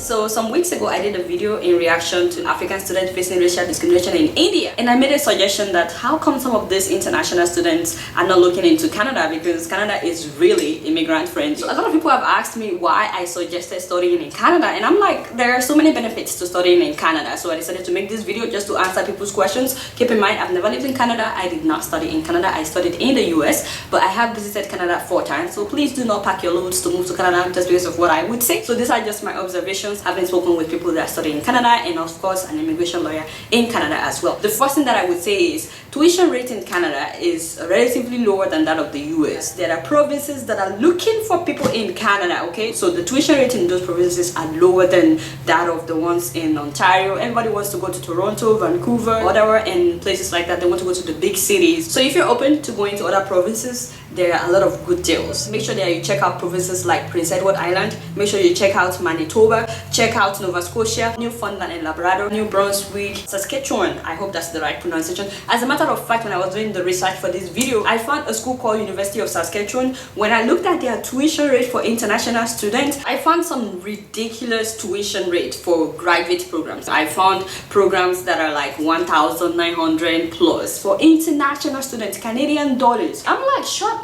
So some weeks ago, I did a video in reaction to African students facing racial discrimination in India, and I made a suggestion that how come some of these international students are not looking into Canada, because Canada is really immigrant friendly. So a lot of people have asked me why I suggested studying in Canada, and I'm like, there are so many benefits to studying in Canada. So I decided to make this video just to answer people's questions. Keep in mind, I've never lived in Canada. I did not study in Canada. I studied in the US, but I have visited Canada 4 times. So please do not pack your loads to move to Canada just because of what I would say. So these are just my observations, having spoken with people that study in Canada, and of course an immigration lawyer in Canada as well. The first thing that I would say is tuition rate in Canada is relatively lower than that of the US. There are provinces that are looking for people in Canada, okay? So the tuition rate in those provinces are lower than that of the ones in Ontario. Everybody wants to go to Toronto, Vancouver, whatever, and places like that. They want to go to the big cities. So if you're open to going to other provinces, there are a lot of good deals. Make sure that you check out provinces like Prince Edward Island. Make sure you check out Manitoba, check out Nova Scotia, Newfoundland and Labrador, New Brunswick, Saskatchewan. I hope that's the right pronunciation. As a matter of fact, when I was doing the research for this video, I found a school called University of Saskatchewan. When I looked at their tuition rate for international students, I found some ridiculous tuition rate for graduate programs. I found programs that are like 1,900 plus for international students, Canadian dollars. I'm like, shut up.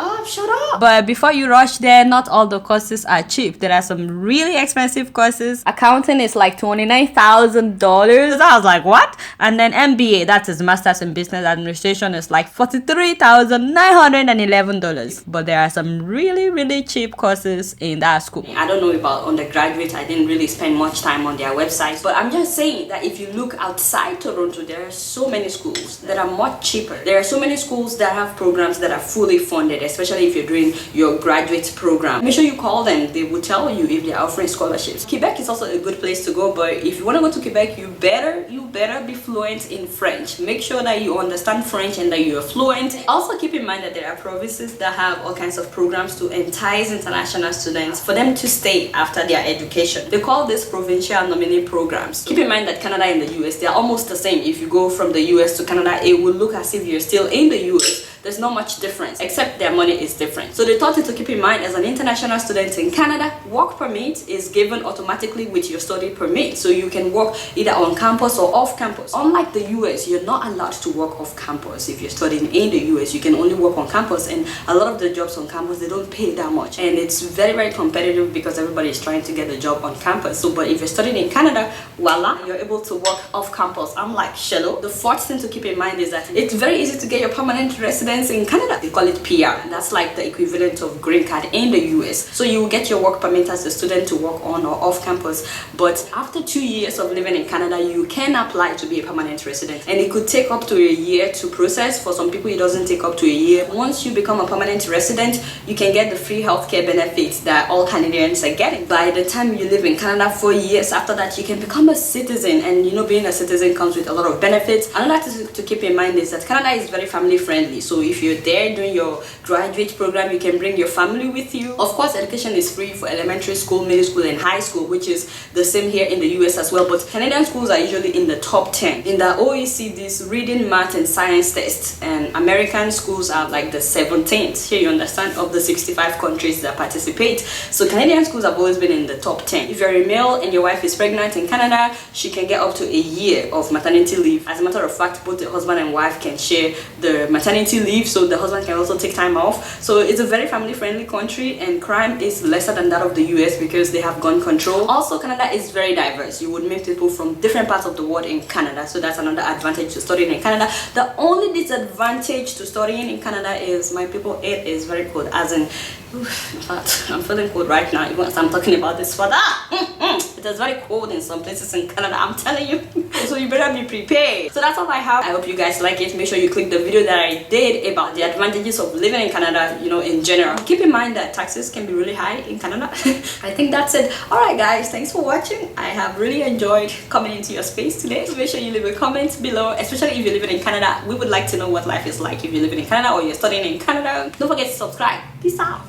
But before you rush there, not all the courses are cheap. There are some really expensive courses. Accounting is like $29,000. I was like, what? And then MBA, that is Masters in Business Administration, is like $43,911. But there are some really cheap courses in that school. I don't know about undergraduate. I didn't really spend much time on their website. But I'm just saying that if you look outside Toronto, there are so many schools that are much cheaper. There are so many schools that have programs that are fully funded, especially if you're doing your graduate program. Make sure you call them. They will tell you if they're offering scholarships. Quebec is also a good place to go, but if you want to go to Quebec, you better be fluent in French. Make sure that you understand French and that you are fluent. Also keep in mind that there are provinces that have all kinds of programs to entice international students for them to stay after their education. They call this provincial nominee programs. Keep in mind that Canada and the US, they are almost the same. If you go from the US to Canada, it will look as if you're still in the US. There's not much difference, except their money is different. So the thought is to keep in mind, as an international student in Canada, work permit is given automatically with your study permit. So you can work either on campus or off campus. Unlike the US, you're not allowed to work off campus. If you're studying in the US, you can only work on campus, and a lot of the jobs on campus, they don't pay that much. And it's very competitive because everybody is trying to get a job on campus. So, but if you're studying in Canada, voila, you're able to work off campus. I'm like, shallow. The fourth thing to keep in mind is that it's very easy to get your permanent residence in Canada. They call it PR. That's like the equivalent of green card in the US. So you will get your work permit as a student to work on or off campus, but after 2 years of living in Canada, you can apply to be a permanent resident, and it could take up to a year to process. For some people, it doesn't take up to a year. Once you become a permanent resident, you can get the free healthcare benefits that all Canadians are getting. By the time you live in Canada 4 years after that, you can become a citizen, and you know, being a citizen comes with a lot of benefits. Another thing to keep in mind is that Canada is very family friendly. So if you're there doing your graduate program, you can bring your family with you. Of course, education is free for elementary school, middle school, and high school, which is the same here in the US as well. But Canadian schools are usually in the top 10 in the OECD's reading, math, and science tests, and American schools are like the 17th. Here you understand, of the 65 countries that participate. So Canadian schools have always been in the top 10. If you're a male and your wife is pregnant in Canada, she can get up to a year of maternity leave. As a matter of fact, both the husband and wife can share the maternity leave, so the husband can also take time off. So it's a very family friendly country, and crime is lesser than that of the US because they have gun control. Also, Canada is very diverse. You would meet people from different parts of the world in Canada, so that's another advantage to studying in Canada. The only disadvantage to studying in Canada is, my people, it is very cold. As in, in fact, I'm feeling cold right now even as I'm talking about this weather. It is very cold in some places in Canada, I'm telling you. So you better be prepared. So that's all I have. I hope you guys like it. Make sure you click the video that I did about the advantages of living in Canada, you know, in general. Keep in mind that taxes can be really high in Canada. I think that's it. Alright guys, thanks for watching. I have really enjoyed coming into your space today. So make sure you leave a comment below, especially if you're living in Canada. We would like to know what life is like if you're living in Canada or you're studying in Canada. Don't forget to subscribe. Peace out.